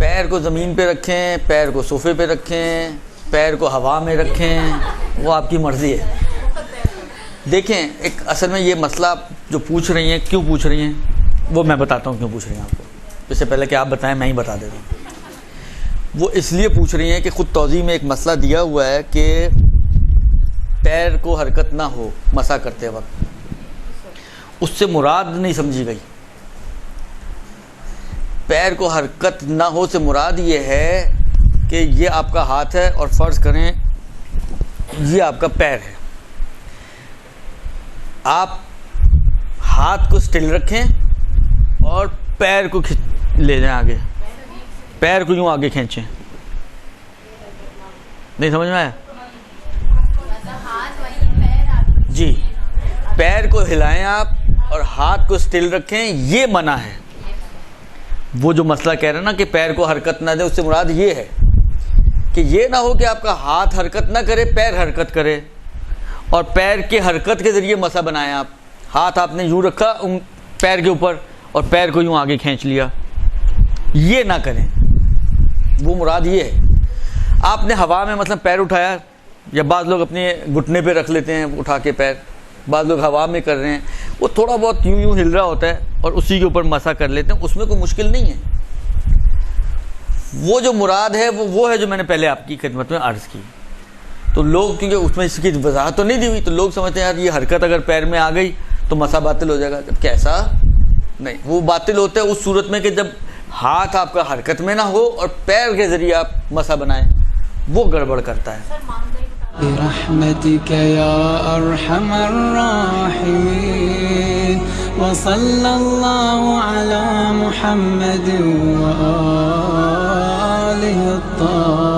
پیر کو زمین پہ رکھیں، پیر کو صوفے پہ رکھیں، پیر کو ہوا میں رکھیں، وہ آپ کی مرضی ہے۔ دیکھیں ایک اصل میں یہ مسئلہ جو پوچھ رہی ہیں، کیوں پوچھ رہی ہیں وہ میں بتاتا ہوں کیوں پوچھ رہی ہیں آپ کو، اس سے پہلے کہ آپ بتائیں میں ہی بتا دیتا ہوں۔ وہ اس لیے پوچھ رہی ہیں کہ خود توضیح میں ایک مسئلہ دیا ہوا ہے کہ پیر کو حرکت نہ ہو مسح کرتے وقت، اس سے مراد نہیں سمجھی گئی۔ پیر کو حرکت نہ ہو سے مراد یہ ہے کہ یہ آپ کا ہاتھ ہے اور فرض کریں یہ آپ کا پیر ہے، آپ ہاتھ کو سٹل رکھیں اور پیر کو لے جائیں آگے، پیر کو یوں آگے کھینچیں۔ نہیں سمجھ میں آیا؟ جی، پیر کو ہلائیں آپ اور ہاتھ کو سٹل رکھیں، یہ منع ہے۔ وہ جو مسئلہ کہہ رہے ہیں نا کہ پیر کو حرکت نہ دے، اس سے مراد یہ ہے کہ یہ نہ ہو کہ آپ کا ہاتھ حرکت نہ کرے، پیر حرکت کرے، اور پیر کے حرکت کے ذریعے مسح بنائیں۔ آپ ہاتھ آپ نے یوں رکھا پیر کے اوپر اور پیر کو یوں آگے کھینچ لیا، یہ نہ کریں، وہ مراد یہ ہے۔ آپ نے ہوا میں مثلا پیر اٹھایا، یا بعض لوگ اپنے گھٹنے پہ رکھ لیتے ہیں اٹھا کے پیر، بعض لوگ ہوا میں کر رہے ہیں، وہ تھوڑا بہت یوں یوں ہل رہا ہوتا ہے اور اسی کے اوپر مسح کر لیتے ہیں، اس میں کوئی مشکل نہیں ہے۔ وہ جو مراد ہے وہ ہے جو میں نے پہلے آپ کی خدمت میں عرض کی۔ تو لوگ کیونکہ اس میں اس کی وضاحت تو نہیں دی ہوئی، تو لوگ سمجھتے ہیں یار یہ حرکت اگر پیر میں آ گئی تو مسح باطل ہو جائے گا، جب کیسا نہیں، وہ باطل ہوتا ہے اس صورت میں کہ جب ہاتھ آپ کا حرکت میں نہ ہو اور پیر کے ذریعے آپ مسح بنائیں، وہ گڑبڑ کرتا ہے۔ برحمتك يا أرحم الراحمين وصلى الله على محمد وآله الطاهرين